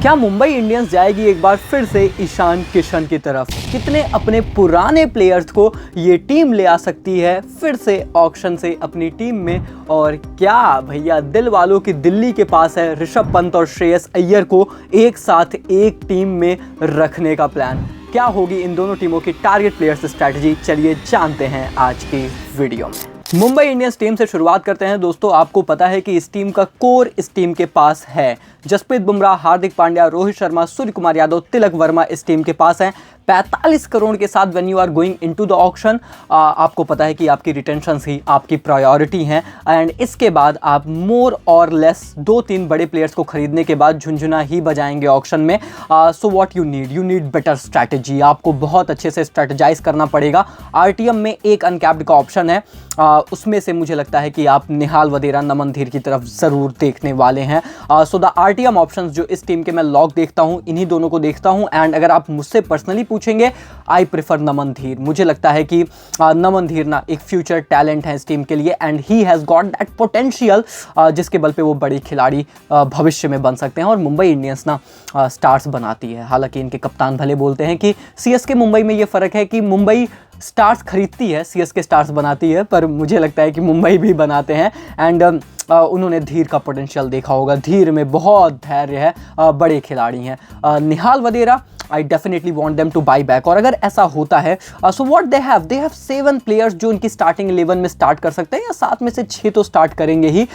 क्या मुंबई इंडियंस जाएगी एक बार फिर से ईशान किशन की तरफ? कितने अपने पुराने प्लेयर्स को ये टीम ले आ सकती है फिर से ऑक्शन से अपनी टीम में? और क्या भैया दिल वालों की दिल्ली के पास है ऋषभ पंत और श्रेयस अय्यर को एक साथ एक टीम में रखने का प्लान? क्या होगी इन दोनों टीमों की टारगेट प्लेयर्स स्ट्रैटेजी? चलिए जानते हैं आज की वीडियो में। मुंबई इंडियंस टीम से शुरुआत करते हैं दोस्तों। आपको पता है कि इस टीम का कोर इस टीम के पास है। जसप्रीत बुमराह, हार्दिक पांड्या, रोहित शर्मा, सूर्य कुमार यादव, तिलक वर्मा इस टीम के पास हैं। 45 करोड़ के साथ when you are going into the auction, आपको पता है कि आपकी रिटेंशंस ही आपकी प्रायोरिटी हैं। एंड इसके बाद आप मोर और लेस 2-3 बड़े प्लेयर्स को खरीदने के बाद झुंझुना ही बजाएंगे ऑक्शन में। So what you need better strategy. आपको बहुत अच्छे से स्ट्रैटेजाइज करना पड़ेगा। आरटीएम में एक अनकैप्ड का ऑप्शन है, उसमें से मुझे लगता है कि आप निहाल वदेरा, नमन धीर की तरफ ज़रूर देखने वाले हैं। सो द आरटीएम ऑप्शंस जो इस टीम के मैं लॉक देखता हूं, इन्हीं दोनों को देखता हूं। एंड अगर आप मुझसे पर्सनली पूछेंगे, आई प्रेफर नमन धीर। मुझे लगता है कि नमन धीर ना एक फ्यूचर टैलेंट है इस टीम के लिए and he has got that potential जिसके बल पे वो बड़ी खिलाड़ी भविष्य में बन सकते हैं। और मुंबई इंडियंस ना स्टार्स बनाती है। हालांकि इनके कप्तान भले बोलते हैं कि सीएसके मुंबई में ये फ़र्क है कि मुंबई स्टार्स खरीदती है, सीएसके स्टार्स बनाती है, पर मुझे लगता है कि मुंबई भी बनाते हैं। एंड उन्होंने धीर का पोटेंशियल देखा होगा। धीर में बहुत धैर्य है, बड़े खिलाड़ी हैं। Nehal Wadhera, I definitely want them to buy back. और अगर ऐसा होता है so what they have 7 players जो उनकी स्टार्टिंग 11 में स्टार्ट कर सकते हैं, या 7 में से 6 तो स्टार्ट करेंगे ही।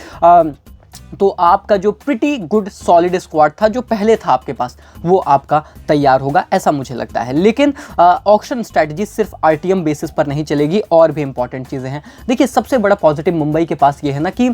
तो आपका जो प्रिटी गुड सॉलिड स्क्वाड था जो पहले था आपके पास, वो आपका तैयार होगा, ऐसा मुझे लगता है। लेकिन ऑक्शन स्ट्रैटेजी सिर्फ आरटीएम बेसिस पर नहीं चलेगी, और भी इंपॉर्टेंट चीज़ें हैं। देखिए, सबसे बड़ा पॉजिटिव मुंबई के पास ये है ना कि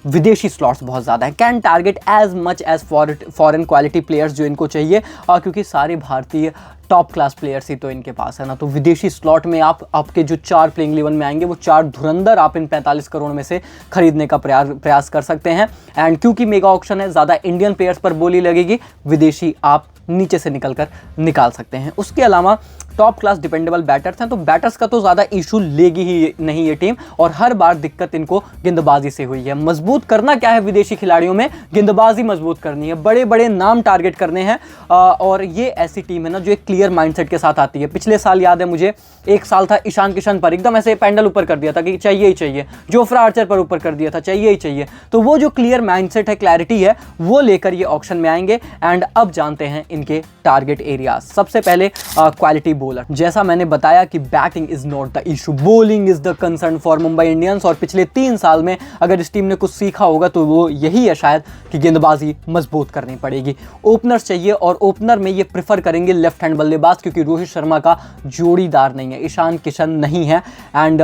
विदेशी स्लॉट्स बहुत ज़्यादा हैं। Can target as much as foreign quality players जो इनको चाहिए, क्योंकि सारे भारतीय टॉप क्लास प्लेयर्स ही तो इनके पास है ना। तो विदेशी स्लॉट में आपके जो 4 प्लेइंग 11 में आएंगे, वो 4 धुरंधर आप इन 45 करोड़ में से खरीदने का प्रयास कर सकते हैं। एंड क्योंकि मेगा ऑक्शन है, ज़्यादा इंडियन प्लेयर्स पर बोली लगेगी, विदेशी आप नीचे से निकाल सकते हैं। उसके अलावा टॉप क्लास डिपेंडेबल बैटर्स हैं, तो बैटर्स का तो ज़्यादा इशू लेगी ही नहीं ये टीम। और हर बार दिक्कत इनको गेंदबाजी से हुई है। मजबूत करना क्या है विदेशी खिलाड़ियों में? गेंदबाजी मजबूत करनी है, बड़े बड़े नाम टारगेट करने हैं। और ये ऐसी टीम है ना जो एक क्लियर माइंडसेट के साथ आती है। पिछले साल याद है मुझे, एक साल था ईशान किशन पर एकदम ऐसे पैंडल ऊपर कर दिया था कि चाहिए ही चाहिए। जोफ्रा आर्चर पर ऊपर कर दिया था, चाहिए ही चाहिए। तो वो जो क्लियर माइंडसेट है, क्लैरिटी है, वो लेकर ये ऑक्शन में आएंगे। एंड अब जानते हैं इनके टारगेट एरिया। सबसे पहले क्वालिटी बॉलर। जैसा मैंने बताया कि batting is not the issue, bowling is the concern for Mumbai Indians. और पिछले 3 साल में अगर इस टीम ने कुछ सीखा होगा तो वो यही है शायद कि गेंदबाजी मजबूत करनी पड़ेगी। ओपनर्स चाहिए, और ओपनर में ये प्रेफर करेंगे लेफ्ट हैंड बल्लेबाज, क्योंकि रोहित शर्मा का जोड़ीदार नहीं है, ईशान किशन नहीं है। एंड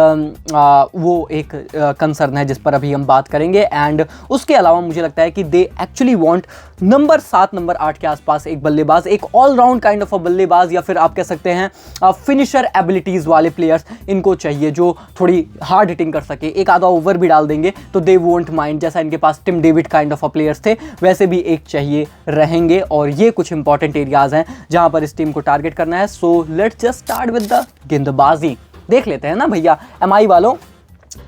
वो एक कंसर्न है जिस पर अभी हम बात करेंगे। एंड उसके अलावा मुझे लगता है कि they actually want number 7 number 8 के आसपास एक बल्लेबाज, एक ऑलराउंड काइंड ऑफ अ बल्लेबाज, या फिर आप कह सकते हैं फिनिशर एबिलिटीज वाले प्लेयर्स इनको चाहिए जो थोड़ी हार्ड हिटिंग कर सके। एक आधा ओवर भी डाल देंगे तो दे वोंट माइंड। जैसा इनके पास Tim David kind of a players थे, वैसे भी एक चाहिए रहेंगे। और ये कुछ इंपॉर्टेंट एरियाज हैं जहां पर इस टीम को टारगेट करना है। So let's just start with the गेंदबाजी। देख लेते हैं ना भैया, एमआई वालों,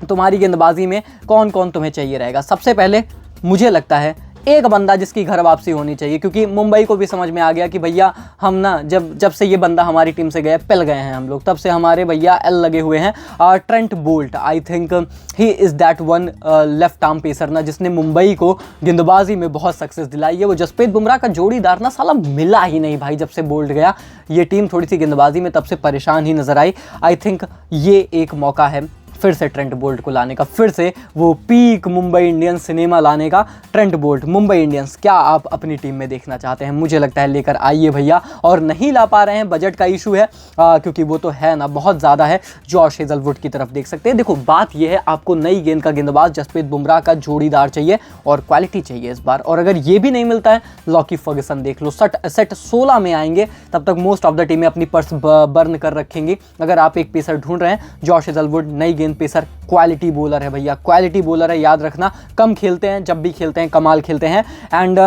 तुम्हारी गेंदबाजी में कौन कौन तुम्हें चाहिए रहेगा। सबसे पहले मुझे लगता है एक बंदा जिसकी घर वापसी होनी चाहिए, क्योंकि मुंबई को भी समझ में आ गया कि भैया हम ना जब से ये बंदा हमारी टीम से गए, पिल गए हैं हम लोग, तब से हमारे भैया एल लगे हुए हैं। Trent Boult, I think he is that one left arm pacer ना जिसने मुंबई को गेंदबाजी में बहुत सक्सेस दिलाई है। वो जसप्रीत बुमराह का जोड़ीदार ना साला मिला ही नहीं भाई। जब से बोल्ट गया, ये टीम थोड़ी सी गेंदबाजी में तब से परेशान ही नजर आई। आई थिंक ये एक मौका है फिर से ट्रेंट बोल्ट को लाने का, फिर से वो पीक मुंबई इंडियंस सिनेमा लाने का। ट्रेंट बोल्ट, मुंबई इंडियंस, क्या आप अपनी टीम में देखना चाहते हैं? मुझे लगता है लेकर आइए भैया। और नहीं ला पा रहे हैं, बजट का इशू है, क्योंकि वो तो है ना बहुत ज़्यादा है। जॉश हेजलवुड की तरफ देख सकते हैं। देखो बात यह है, आपको नई गेंद का गेंदबाज जसप्रीत बुमराह का जोड़ीदार चाहिए और क्वालिटी चाहिए इस बार। और अगर ये भी नहीं मिलता है, लॉकी फर्गसन देख लो। सेट 16 में आएंगे, तब तक मोस्ट ऑफ द टीमें अपनी पर्स बर्न कर रखेंगी। अगर आप एक पेसर ढूंढ रहे हैं, जॉश हेजलवुड नई गेंद पेसर, क्वालिटी बॉलर है भैया, क्वालिटी बॉलर है, याद रखना। कम खेलते हैं, जब भी खेलते हैं कमाल खेलते हैं। एंड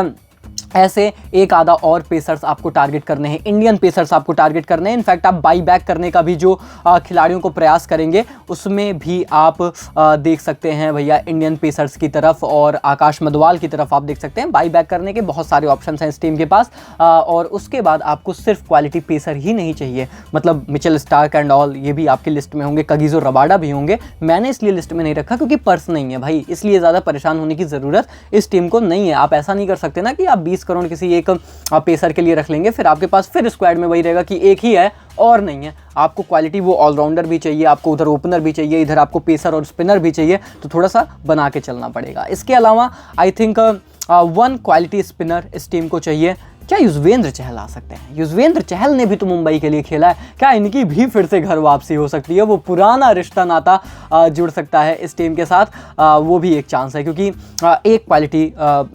ऐसे एक आधा और पेसर्स आपको टारगेट करने हैं, इंडियन पेसर्स आपको टारगेट करने हैं। इनफैक्ट आप बाई बैक करने का भी जो खिलाड़ियों को प्रयास करेंगे उसमें भी आप देख सकते हैं भैया इंडियन पेसर्स की तरफ और आकाश मदवाल की तरफ आप देख सकते हैं। बाई बैक करने के बहुत सारे ऑप्शन हैं इस टीम के पास। और उसके बाद आपको सिर्फ क्वालिटी पेसर ही नहीं चाहिए, मतलब मिचेल स्टार्क एंड ऑल ये भी आपकी लिस्ट में होंगे, कगिसो रबाडा भी होंगे। मैंने इसलिए लिस्ट में नहीं रखा क्योंकि पर्स नहीं है भाई, इसलिए ज़्यादा परेशान होने की ज़रूरत इस टीम को नहीं है। आप ऐसा नहीं कर सकते ना कि आप 20 करोड़ किसी एक पेसर के लिए रख लेंगे, फिर आपके पास फिर स्क्वाड में वही रहेगा कि एक ही है और नहीं है। आपको क्वालिटी वो ऑलराउंडर भी चाहिए, आपको उधर ओपनर भी चाहिए, इधर आपको पेसर और स्पिनर भी चाहिए, तो थोड़ा सा बना के चलना पड़ेगा। इसके अलावा I think one quality spinner इस टीम को चाहिए। क्या युजवेंद्र चहल आ सकते हैं? युजवेंद्र चहल ने भी तो मुंबई के लिए खेला है, क्या इनकी भी फिर से घर वापसी हो सकती है? वो पुराना रिश्ता नाता जुड़ सकता है इस टीम के साथ, वो भी एक चांस है क्योंकि एक क्वालिटी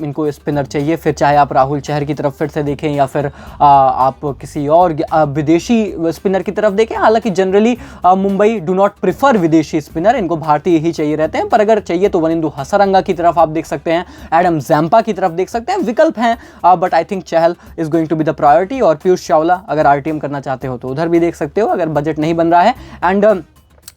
इनको स्पिनर चाहिए। फिर चाहे आप राहुल चहर की तरफ फिर से देखें या फिर आप किसी और विदेशी स्पिनर की तरफ देखें। हालांकि generally Mumbai do not prefer विदेशी स्पिनर, इनको भारतीय ही चाहिए रहते हैं, पर अगर चाहिए तो वनिंदु हसरंगा की तरफ आप देख सकते हैं, एडम जैम्पा की तरफ देख सकते हैं, विकल्प हैं। But I think Chahal is going to be the priority. और पीयूष चावला अगर आरटीएम करना चाहते हो तो उधर भी देख सकते हो अगर बजट नहीं बन रहा है। एंड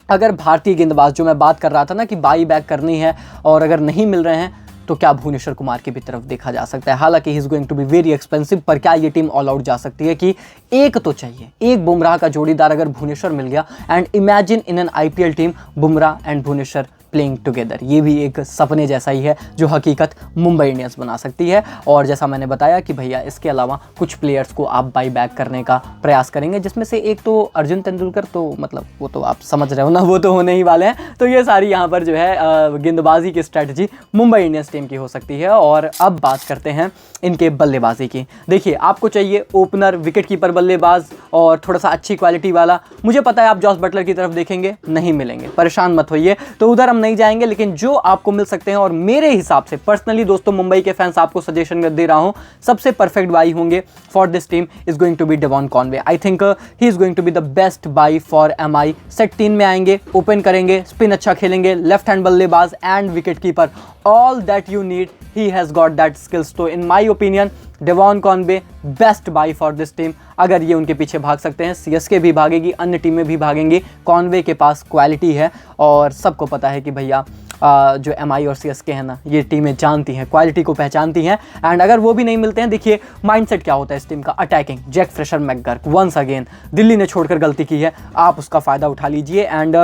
अगर भारतीय गेंदबाज जो मैं बात कर रहा था ना कि बाई बैक करनी है और अगर नहीं मिल रहे हैं तो क्या भुवनेश्वर कुमार की भी तरफ देखा जा सकता है। हालांकि he is going to be very expensive, पर क्या ये टीम ऑल आउट जा सकती है कि एक तो चाहिए, एक बुमराह का जोड़ीदार अगर भुवनेश्वर मिल गया। And imagine in an IPL team Bumrah and Bhuvneshwar playing together, ये भी एक सपने जैसा ही है जो हकीकत मुंबई इंडियंस बना सकती है। और जैसा मैंने बताया कि भैया इसके अलावा कुछ प्लेयर्स को आप बाई बैक करने का प्रयास करेंगे, जिसमें से एक तो अर्जुन तेंदुलकर, तो मतलब वो तो आप समझ रहे हो ना, वो तो होने ही वाले हैं। तो ये सारी यहाँ पर जो है गेंदबाजी की स्ट्रैटेजी मुंबई इंडियंस टीम की हो सकती है। और अब बात करते हैं इनके बल्लेबाजी की। देखिए आपको चाहिए ओपनर, विकेट कीपर बल्लेबाज और थोड़ा सा अच्छी क्वालिटी वाला। मुझे पता है आप जॉस बटलर की तरफ देखेंगे, नहीं मिलेंगे, परेशान मत होइए, तो उधर हम नहीं जाएंगे। लेकिन जो आपको मिल सकते हैं और मेरे हिसाब से पर्सनली दोस्तों मुंबई के फैंस आपको सजेशन दे रहा हूं, सबसे परफेक्ट बाई होंगे for this team is going to be Devon Conway. I think he is going to be the best buy for MI. Set 3 में आएंगे, ओपन करेंगे, स्पिन अच्छा खेलेंगे, लेफ्ट हैंड बल्लेबाज and wicket keeper, all that you need, he has got that skills. तो in my opinion Devon Conway best buy for this team. अगर ये उनके पीछे भाग सकते हैं, सीएसके भी भागेगी, अन्य टीमें भी भागेंगी, कॉनवे के पास क्वालिटी है। और सबको पता है कि भैया जो एमआई और सीएसके है ना, ये टीमें जानती हैं, क्वालिटी को पहचानती हैं। एंड अगर वो भी नहीं मिलते हैं, देखिए माइंडसेट क्या होता है इस टीम का, attacking. Jake Fraser McGurk once again, Delhi ने छोड़कर गलती की है, आप उसका फ़ायदा उठा लीजिए। एंड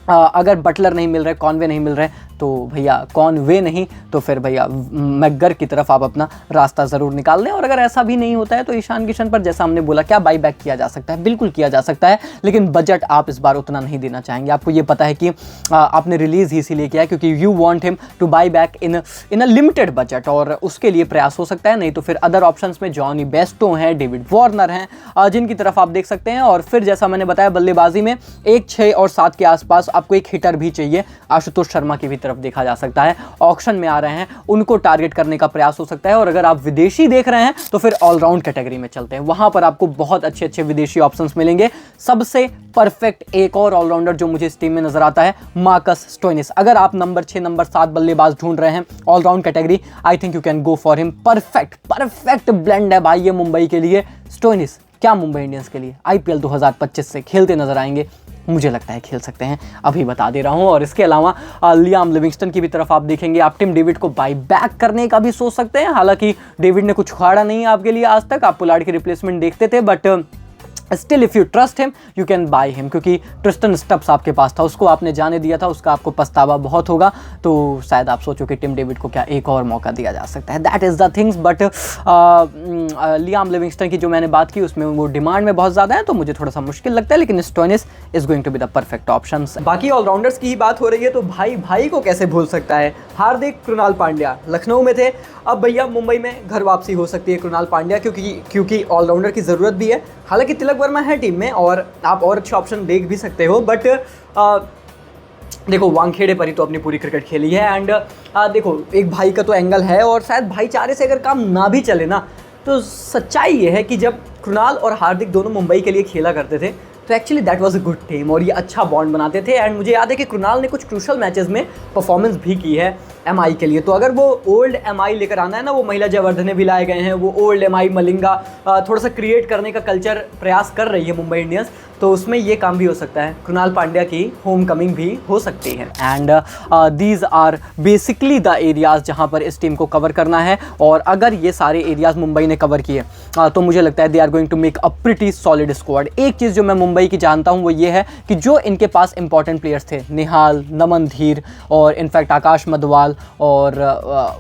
अगर बटलर नहीं मिल रहे, कॉनवे नहीं मिल रहे, तो भैया कॉनवे नहीं तो फिर भैया मैकगर की तरफ आप अपना रास्ता ज़रूर निकाल लें। और अगर ऐसा भी नहीं होता है तो ईशान किशन पर, जैसा हमने बोला, क्या बाई बैक किया जा सकता है? बिल्कुल किया जा सकता है, लेकिन बजट आप इस बार उतना नहीं देना चाहेंगे। आपको ये पता है कि आपने रिलीज़ ही इसीलिए किया है क्योंकि you want him to buy back in a limited budget, और उसके लिए प्रयास हो सकता है। नहीं तो फिर अदर ऑप्शंस में जॉनी बेस्टो हैं, डेविड वार्नर हैं, जिनकी तरफ आप देख सकते हैं। और फिर जैसा मैंने बताया बल्लेबाजी में 1, 6 और 7 के आसपास आपको एक हिटर भी चाहिए, आशुतोष शर्मा की भी तरफ देखा जा सकता है। ऑक्शन में आ रहे हैं, उनको टारगेट करने का प्रयास हो सकता है। और अगर आप विदेशी देख रहे हैं तो फिर ऑलराउंड कैटेगरी में चलते हैं, वहां पर आपको बहुत अच्छे अच्छे विदेशी ऑप्शंस मिलेंगे। सबसे परफेक्ट एक और ऑलराउंडर जो मुझे इस टीम में नजर आता है, मार्कस स्टोइनिस। अगर आप नंबर 6, नंबर 7 बल्लेबाज ढूंढ रहे हैं allround category, I think you can go for him. Perfect blend है भाई ये मुंबई के लिए। स्टोइनिस क्या मुंबई इंडियंस के लिए आईपीएल 2025 से खेलते नजर आएंगे? मुझे लगता है खेल सकते हैं, अभी बता दे रहा हूं। और इसके अलावा लियाम लिविंगस्टन की भी तरफ आप देखेंगे, आप टिम डेविड को बाई बैक करने का भी सोच सकते हैं। हालांकि डेविड ने कुछ उखाड़ा नहीं है आपके लिए आज तक, आप पुलार्ड की रिप्लेसमेंट देखते थे, but still if you trust him you can buy him, क्योंकि ट्रिस्टन स्टब्स आपके पास था, उसको आपने जाने दिया था, उसका आपको पछतावा बहुत होगा। तो शायद आप सोचो कि टिम डेविड को क्या एक और मौका दिया जा सकता है, that is the things. But Liam Livingstone की जो मैंने बात की उसमें वो डिमांड में बहुत ज़्यादा है, तो मुझे थोड़ा सा मुश्किल लगता है। लेकिन Stoinis is going to be the perfect option. बाकी ऑलराउंडर्स की ही बात हो रही है तो भाई को कैसे भूल सकता है? हार्दिक, कृणाल पांड्या लखनऊ में थे, अब भैया मुंबई में घर वापसी हो सकती है कृणाल पांड्या, क्योंकि ऑलराउंडर की ज़रूरत भी है। हालांकि तिलक वर्मा है टीम में और आप और अच्छे ऑप्शन देख भी सकते हो, बट देखो वानखेड़े पर ही तो अपनी पूरी क्रिकेट खेली है। एंड देखो एक भाई का तो एंगल है, और शायद भाईचारे से अगर काम ना भी चले ना, तो सच्चाई ये है कि जब कृणाल और हार्दिक दोनों मुंबई के लिए खेला करते थे तो actually that was a good team और ये अच्छा बॉन्ड बनाते थे। एंड मुझे याद है कि कृणाल ने कुछ क्रूशल मैचेस में परफॉर्मेंस भी की है। एमआई के लिए। तो अगर वो ओल्ड एमआई लेकर आना है ना, वो महिला जयवर्धने भी लाए गए हैं, वो ओल्ड एमआई मलिंगा थोड़ा सा क्रिएट करने का कल्चर प्रयास कर रही है मुंबई इंडियंस, तो उसमें ये काम भी हो सकता है। कृणाल पांड्या की होम कमिंग भी हो सकती है। And these are basically the areas जहाँ पर इस टीम को कवर करना है। और अगर ये सारे एरियाज मुंबई ने कवर किए तो मुझे लगता है they are going to make a pretty solid squad. एक चीज़ जो मैं मुंबई की जानता हूँ वो ये है कि जो इनके पास इंपॉर्टेंट प्लेयर्स थे, निहाल, नमन धीर और इनफैक्ट आकाश मधवाल और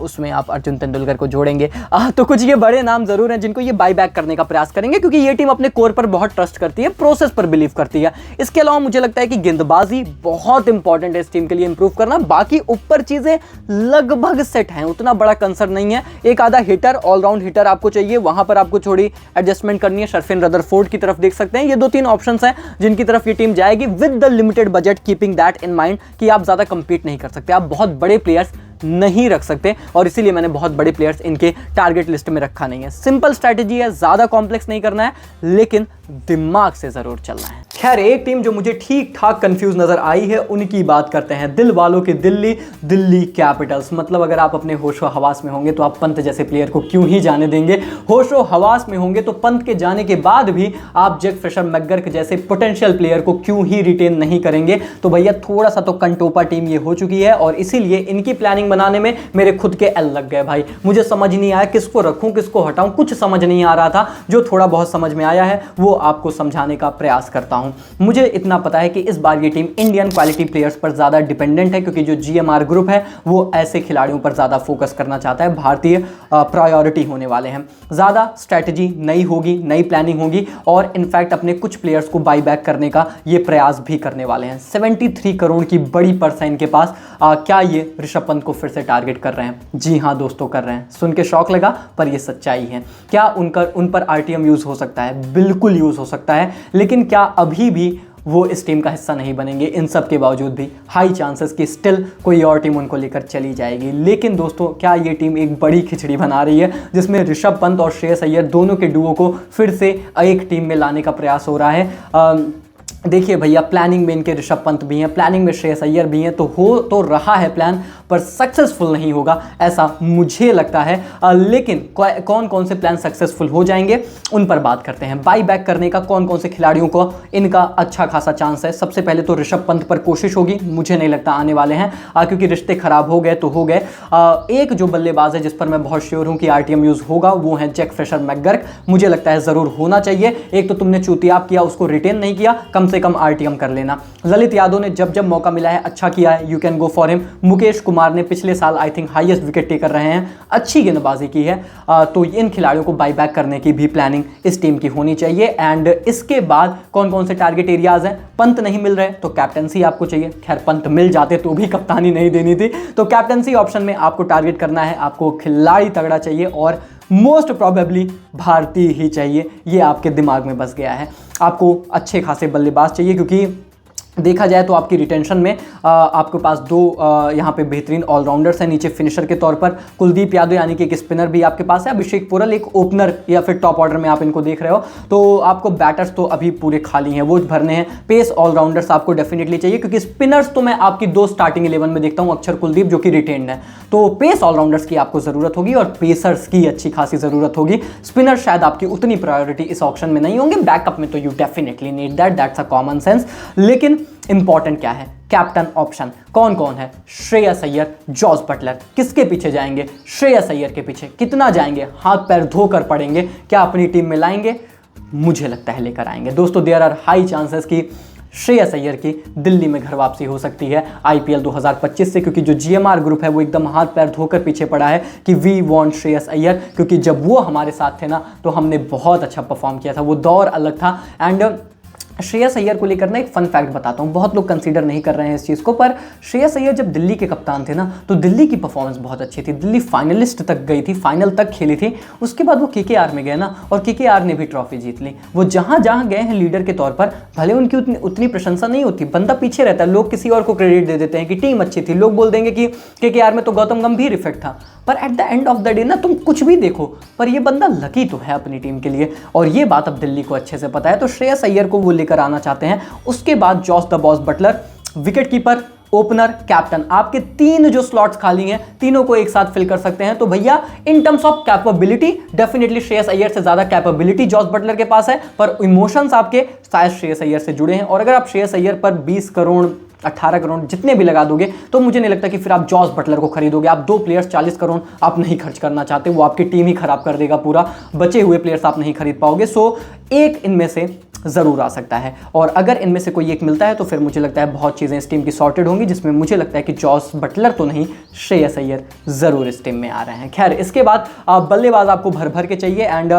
उसमें आप अर्जुन तेंदुलकर को जोड़ेंगे, तो कुछ ये बड़े नाम ज़रूर हैं जिनको ये बाई बैक करने का प्रयास करेंगे, क्योंकि ये टीम अपने कोर पर बहुत ट्रस्ट करती है, प्रोसेस पर बिलीव करती है। इसके अलावा मुझे लगता है कि गेंदबाजी बहुत इंपॉर्टेंट है इस टीम के लिए इंप्रूव करना। बाकी ऊपर चीज़ें लगभग सेट हैं, उतना बड़ा कंसर्न नहीं है। एक आधा हिटर, ऑलराउंड हिटर आपको चाहिए, वहां पर आपको थोड़ी एडजस्टमेंट करनी है। शर्फिन रदरफोर्ड की तरफ देख सकते हैं। ये 2-3 ऑप्शंस हैं जिनकी तरफ ये टीम जाएगी with the limited budget, keeping that in mind कि आप ज़्यादा कंपीट नहीं कर सकते, आप बहुत बड़े प्लेयर्स नहीं रख सकते, और इसीलिए मैंने बहुत बड़े प्लेयर्स इनके टारगेट लिस्ट में रखा नहीं है। सिंपल स्ट्रैटेजी है, ज़्यादा कॉम्प्लेक्स नहीं करना है, लेकिन दिमाग से ज़रूर चलना है। खैर, एक टीम जो मुझे ठीक ठाक कंफ्यूज नजर आई है उनकी बात करते हैं। दिल वालों की दिल्ली कैपिटल्स। मतलब अगर आप अपने होशो हवास में होंगे तो आप पंत जैसे प्लेयर को क्यों ही जाने देंगे। होशो हवास में होंगे तो पंत के जाने के बाद भी आप जैक फ्रेशर मैकगर्क जैसे पोटेंशियल प्लेयर को क्यों ही रिटेन नहीं करेंगे। तो भैया थोड़ा सा तो कंटोपा टीम ये हो चुकी है, और इसीलिए इनकी प्लानिंग बनाने में मेरे खुद के एल लग गए भाई। मुझे समझ नहीं आया किसको रखूं किसको हटाऊं, कुछ समझ नहीं आ रहा था। जो थोड़ा बहुत समझ में आया है वो आपको समझाने का प्रयास करता हूं। मुझे इतना पता है कि इस बार ये टीम इंडियन क्वालिटी प्लेयर्स पर ज्यादा डिपेंडेंट है, क्योंकि जो जीएमआर ग्रुप है वो ऐसे खिलाड़ियों पर ज्यादा फोकस करना चाहता है। भारतीय प्रायोरिटी होने वाले हैं। ज्यादा स्ट्रैटेजी नई होगी, नई प्लानिंग होगी, और इनफैक्ट अपने कुछ प्लेयर्स को बाई बैक करने का ये प्रयास भी करने वाले हैं। 73 करोड़ की बड़ी पर्स है इनके पास। क्या ये ऋषभ पंत को फिर से टारगेट कर रहे हैं? जी हाँ दोस्तों, कर रहे हैं। सुन के शौक लगा, पर ये सच्चाई है। क्या उन पर आरटीएम यूज हो सकता है? बिल्कुल यूज हो सकता है, लेकिन क्या अभी भी वो इस टीम का हिस्सा नहीं बनेंगे? इन सब के बावजूद भी हाई चांसेस कि स्टिल कोई और टीम उनको लेकर चली जाएगी। लेकिन दोस्तों, क्या ये टीम एक बड़ी खिचड़ी बना रही है जिसमें ऋषभ पंत और श्रेयस अय्यर दोनों के डुओ को फिर से एक टीम में लाने का प्रयास हो रहा है? देखिए भैया, प्लानिंग में इनके ऋषभ पंत भी हैं, प्लानिंग में श्रेयस अय्यर भी हैं, तो हो तो रहा है प्लान, पर सक्सेसफुल नहीं होगा ऐसा मुझे लगता है। लेकिन कौन कौन से प्लान सक्सेसफुल हो जाएंगे उन पर बात करते हैं। बाई बैक करने का कौन कौन से खिलाड़ियों को इनका अच्छा खासा चांस है। सबसे पहले तो ऋषभ पंत पर कोशिश होगी, मुझे नहीं लगता आने वाले हैं, क्योंकि रिश्ते खराब हो गए तो हो गए। एक जो बल्लेबाज है जिस पर मैं बहुत श्योर हूं कि आरटीएम यूज होगा वो है जैक फ्रेशर मैकगर्क। मुझे लगता है जरूर होना चाहिए। एक तो तुमने चूतियाब किया, उसको रिटेन नहीं किया, कम से कम आरटीएम कर लेना। ललित यादव ने जब जब मौका मिला है अच्छा किया है, you can go for him. Mukesh Kumar ने पिछले साल I think highest wicket taker रहे हैं, अच्छी गेंदबाजी की है। तो इन खिलाड़ियों को बाई बैक करने की भी प्लानिंग इस टीम की होनी चाहिए। एंड इसके बाद कौन कौन से टारगेट एरियाज हैं? पंत नहीं मिल रहे तो कैप्टनसी आपको चाहिए। खैर, पंत मिल जाते तो भी कप्तानी नहीं देनी थी, तो कैप्टनसी ऑप्शन में आपको टारगेट करना है। आपको खिलाड़ी तगड़ा चाहिए, और मोस्ट प्रोबेबली भारतीय ही चाहिए। ये आपके दिमाग में बस गया है। आपको अच्छे खासे बल्लेबाज चाहिए, क्योंकि देखा जाए तो आपकी रिटेंशन में आपके पास दो यहाँ पे बेहतरीन ऑलराउंडर्स हैं। नीचे फिनिशर के तौर पर कुलदीप यादव यानी कि एक स्पिनर भी आपके पास है, अभिषेक पुरल एक ओपनर या फिर टॉप ऑर्डर में आप इनको देख रहे हो। तो आपको बैटर्स तो अभी पूरे खाली हैं, वो भरने हैं। पेस ऑलराउंडर्स आपको डेफिनेटली चाहिए, क्योंकि स्पिनर्स तो मैं आपकी 2 स्टार्टिंग 11 में देखता हूँ, अक्षर, कुलदीप, जो कि रिटेन्ड है। तो पेस ऑलराउंडर्स की आपको ज़रूरत होगी, और पेसर्स की अच्छी खासी ज़रूरत होगी। स्पिनर शायद आपकी उतनी प्रायोरिटी इस ऑप्शन में नहीं होंगे, बैकअप में तो you definitely need that's a common sense. लेकिन इंपॉर्टेंट क्या है? Captain option. कौन कौन है? Shreyas Iyer, Jos Buttler. किसके पीछे जाएंगे? श्रेयस अय्यर के पीछे। कितना जाएंगे? हाथ पैर धोकर पड़ेंगे। क्या अपनी टीम में लाएंगे? मुझे लगता है लेकर आएंगे। दोस्तों, देयर आर हाई चांसेस कि श्रेयस अय्यर की दिल्ली में घर वापसी हो सकती है आईपीएल 2025 से, क्योंकि जो जीएमआर ग्रुप है वो एकदम हाथ पैर धोकर पीछे पड़ा है कि वी वांट श्रेयस अय्यर, क्योंकि जब वो हमारे साथ थे ना तो हमने बहुत अच्छा परफॉर्म किया था। वो दौर अलग था। एंड श्रेयस अय्यर को लेकर ना एक फन फैक्ट बताता हूँ, बहुत लोग कंसीडर नहीं कर रहे हैं इस चीज़ को, पर श्रेयस अय्यर जब दिल्ली के कप्तान थे ना तो दिल्ली की परफॉर्मेंस बहुत अच्छी थी। दिल्ली फाइनलिस्ट तक गई थी, फाइनल तक खेली थी। उसके बाद वो केकेआर में गए ना, और केकेआर ने भी ट्रॉफी जीत ली। वो जहाँ जहाँ गए हैं लीडर के तौर पर, भले उनकी उतनी प्रशंसा नहीं होती, बंदा पीछे रहता है, लोग किसी और को क्रेडिट दे देते हैं कि टीम अच्छी थी। लोग बोल देंगे कि केकेआर में तो गौतम गंभीर इफेक्ट था, पर at the end of the day ना तुम कुछ भी देखो, पर ये बंदा लकी तो है अपनी टीम के लिए, और ये बात अब दिल्ली को अच्छे से पता है। तो श्रेयस अय्यर को वो लेकर आना चाहते हैं। उसके बाद Jos the boss Buttler, wicket keeper opener, captain, आपके 3 जो स्लॉट्स खाली हैं तीनों को एक साथ फिल कर सकते हैं। तो भैया in terms of capability definitely Shreyas Iyer से ज्यादा कैपेबिलिटी जॉस बटलर के पास है, पर इमोशंस आपके शायद श्रेयस अय्यर से जुड़े हैं। और अगर आप श्रेयस अय्यर पर 20 करोड़ 18 करोड़ जितने भी लगा दोगे तो मुझे नहीं लगता कि फिर आप जॉस बटलर को खरीदोगे। आप 2 प्लेयर्स 40 करोड़ आप नहीं खर्च करना चाहते, वो आपकी टीम ही खराब कर देगा पूरा, बचे हुए प्लेयर्स आप नहीं खरीद पाओगे। सो एक इनमें से जरूर आ सकता है, और अगर इनमें से कोई एक मिलता है तो फिर मुझे लगता है बहुत चीजें इस टीम की सॉर्टेड होंगी, जिसमें मुझे लगता है कि जॉस बटलर तो नहीं, श्रेयस अय्यर जरूर इस टीम में आ रहे हैं। खैर, इसके बाद बल्लेबाज आपको भर भर के चाहिए, एंड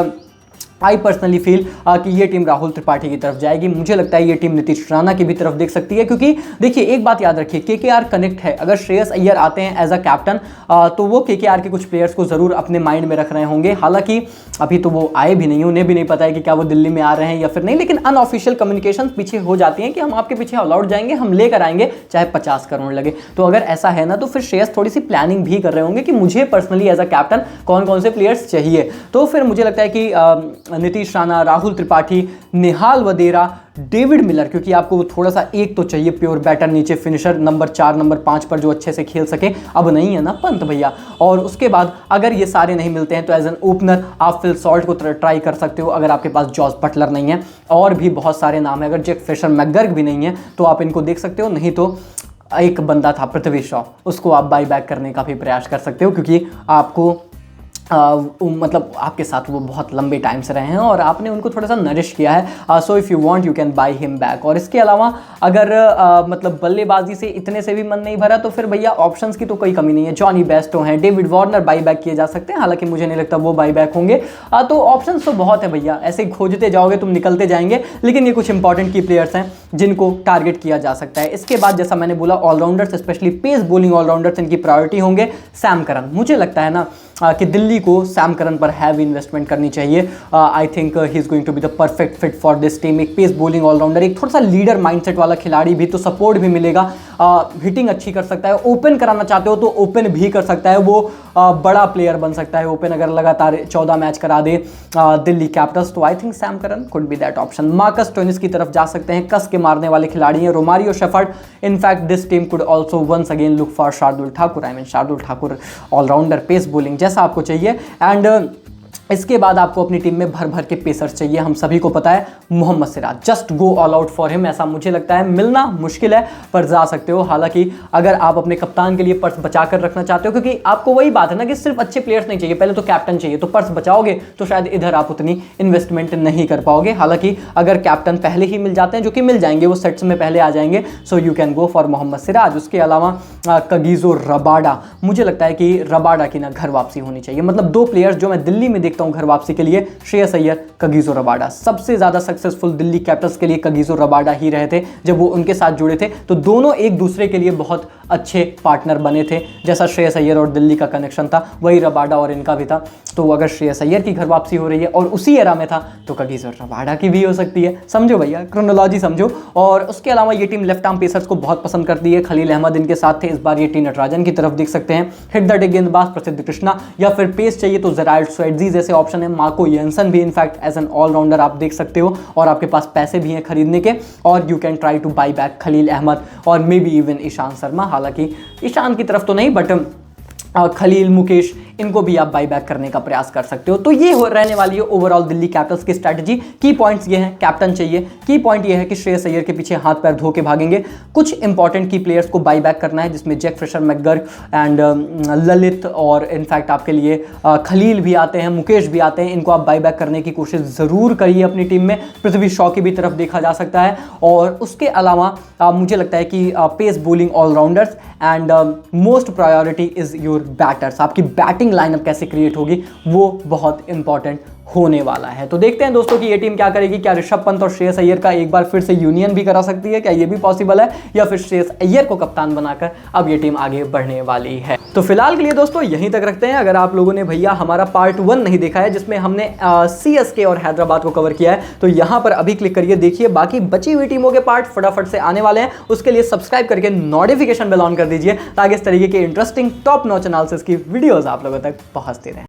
आई पर्सनली फील कि ये टीम राहुल त्रिपाठी की तरफ जाएगी। मुझे लगता है ये टीम नीतीश राणा की भी तरफ देख सकती है, क्योंकि देखिए एक बात याद रखिए, केकेआर कनेक्ट है। अगर श्रेयस अय्यर आते हैं एज अ कैप्टन तो वो केकेआर के कुछ प्लेयर्स को जरूर अपने माइंड में रख रहे होंगे। हालांकि अभी तो वो आए भी नहीं, उन्हें भी नहीं पता है कि क्या वो दिल्ली में आ रहे हैं या फिर नहीं, लेकिन अनऑफिशियल कम्युनिकेशन पीछे हो जाती हैं कि हम आपके पीछे ऑल आउट जाएंगे, हम लेकर आएंगे चाहे 50 करोड़ लगे। तो अगर ऐसा है ना तो फिर श्रेयस थोड़ी सी प्लानिंग भी कर रहे होंगे कि मुझे पर्सनली एज अ कैप्टन कौन कौन से प्लेयर्स चाहिए। तो फिर मुझे लगता है कि नीतीश राणा, राहुल त्रिपाठी, निहाल वदेरा, डेविड मिलर, क्योंकि आपको थोड़ा सा एक तो चाहिए प्योर बैटर नीचे फिनिशर नंबर 4 नंबर 5 पर जो अच्छे से खेल सके, अब नहीं है ना पंत भैया। और उसके बाद अगर ये सारे नहीं मिलते हैं तो एज एन ओपनर आप फिल सॉल्ट को ट्राई कर सकते हो, अगर आपके पास जॉस बटलर नहीं है। और भी बहुत सारे नाम है, अगर जेक फिशर मैकगर्ग भी नहीं है तो आप इनको देख सकते हो, नहीं तो एक बंदा था पृथ्वी शॉ, उसको आप बाई बैक करने का भी प्रयास कर सकते हो, क्योंकि आपको मतलब आपके साथ वो बहुत लंबे टाइम से रहे हैं और आपने उनको थोड़ा सा नरिश किया है। So if you want you can by him back. और इसके अलावा अगर मतलब बल्लेबाजी से इतने से भी मन नहीं भरा तो फिर भैया ऑप्शंस की तो कोई कमी नहीं है। जॉनी बेस्टो हैं, डेविड वार्नर बाई बैक किए जा सकते हैं, हालांकि मुझे नहीं लगता वो बाई बैक होंगे। तो ऑप्शंस तो बहुत है भैया, ऐसे खोजते जाओगे तुम निकलते जाएंगे, लेकिन ये कुछ इंपॉर्टेंट की प्लेयर्स हैं जिनको टारगेट किया जा सकता है। इसके बाद जैसा मैंने बोला allrounders, specially pace bowling allrounders इनकी प्रायोरिटी होंगे। सैम करन, मुझे लगता है ना कि दिल्ली को सैम करन पर हैवी इन्वेस्टमेंट करनी चाहिए। I think he is going to be the perfect fit for this team. एक पेस बॉलिंग ऑलराउंडर, एक थोड़ा सा लीडर माइंडसेट वाला खिलाड़ी भी, तो सपोर्ट भी मिलेगा, हिटिंग अच्छी कर सकता है, ओपन कराना चाहते हो तो ओपन भी कर सकता है, वो बड़ा प्लेयर बन सकता है ओपन, अगर लगातार 14 मैच करा दे दिल्ली कैपिटल्स। तो I think Sam Curran could be that option. Marcus Stoinis की तरफ जा सकते हैं, कस के मारने वाले खिलाड़ी हैं। Romario Shepherd, in fact this team could also once again look for Shardul Thakur. I mean Shardul Thakur allrounder, pace bowling जैसा आपको चाहिए। एंड इसके बाद आपको अपनी टीम में भर भर के पेसर्स चाहिए, हम सभी को पता है। Mohammed Siraj, just go all out for him, ऐसा मुझे लगता है। मिलना मुश्किल है पर जा सकते हो, हालांकि अगर आप अपने कप्तान के लिए पर्स बचा कर रखना चाहते हो, क्योंकि आपको वही बात है ना कि सिर्फ अच्छे प्लेयर्स नहीं चाहिए, पहले तो कैप्टन चाहिए, तो पर्स बचाओगे तो शायद इधर आप उतनी इन्वेस्टमेंट नहीं कर पाओगे। हालांकि अगर कैप्टन पहले ही मिल जाते हैं, जो कि मिल जाएंगे, वो सेट्स में पहले आ जाएंगे, so you can go for Mohammed Siraj. उसके अलावा कगिसो रबाडा, मुझे लगता है कि रबाडा की ना घर वापसी होनी चाहिए। मतलब 2 प्लेयर्स जो मैं दिल्ली में देखता हूँ घर वापसी के लिए, श्रेयस अय्यर, कगिसो रबाडा। सबसे ज्यादा सक्सेसफुल दिल्ली कैपिटल्स के लिए कगिसो रबाडा ही रहे थे जब वो उनके साथ जुड़े थे, तो दोनों एक दूसरे के लिए बहुत अच्छे पार्टनर बने थे। जैसा श्रेयस अय्यर और दिल्ली का कनेक्शन था, वही रबाडा और इनका भी था। तो अगर श्रेयस अय्यर की घर वापसी हो रही है और उसी एरा में था, तो कगिसो रबाडा की भी हो सकती है। समझो भैया, क्रोनोलॉजी समझो। और उसके अलावा ये टीम लेफ्ट आर्म पेसर्स को बहुत पसंद करती है। खलील अहमद इनके साथ थे, इस बार ये टी नटराजन की तरफ देख सकते हैं। हिट द डेक गेंदबाज प्रसिद्ध कृष्णा, या फिर पेस चाहिए तो जेराल्ड स्वेटजी जैसे ऑप्शन है। मार्को येंसन भी इनफैक्ट एज एन ऑलराउंडर आप देख सकते हो, और आपके पास पैसे भी हैं खरीदने के, और you can try to buy back Khalil Ahmed और maybe even Ishan Sharma. हालांकि ईशान की तरफ तो नहीं, बट खलील, मुकेश, इनको भी आप बाई बैक करने का प्रयास कर सकते हो। तो ये रहने वाली है ओवरऑल दिल्ली कैपिटल्स की स्ट्रैटेजी। की पॉइंट्स ये हैं, कैप्टन चाहिए, की पॉइंट ये है कि श्रेयस अय्यर के पीछे हाथ पैर धो के भागेंगे। कुछ इंपॉर्टेंट की प्लेयर्स को बाई बैक करना है, जिसमें जेक फिशर मैकगर्ग एंड ललित, और इनफैक्ट आपके लिए खलील भी आते हैं, मुकेश भी आते हैं, इनको आप बाई बैक करने की कोशिश ज़रूर करिए अपनी टीम में। पृथ्वी शॉ की भी तरफ देखा जा सकता है। और उसके अलावा मुझे लगता है कि pace bowling allrounders and most priority is your batters. आपकी बैटिंग लाइनअप कैसे क्रिएट होगी वो बहुत इंपॉर्टेंट होने वाला है। तो देखते हैं दोस्तों कि ये टीम क्या करेगी। क्या ऋषभ पंत और श्रेयस अय्यर का एक बार फिर से यूनियन भी करा सकती है, क्या ये भी पॉसिबल है, या फिर श्रेयस अय्यर को कप्तान बनाकर अब ये टीम आगे बढ़ने वाली है। तो फिलहाल के लिए दोस्तों यहीं तक रखते हैं। अगर आप लोगों ने भैया हमारा पार्ट 1 नहीं देखा है, जिसमें हमने CSK और हैदराबाद को कवर किया है, तो यहाँ पर अभी क्लिक करिए, देखिए। बाकी बची हुई टीमों के पार्ट फटाफट से आने वाले हैं, उसके लिए सब्सक्राइब करके नोटिफिकेशन बेल ऑन कर दीजिए, ताकि इस तरीके के इंटरेस्टिंग टॉप नॉच एनालिसिस की वीडियोस आप लोगों तक पहुंचती रहे।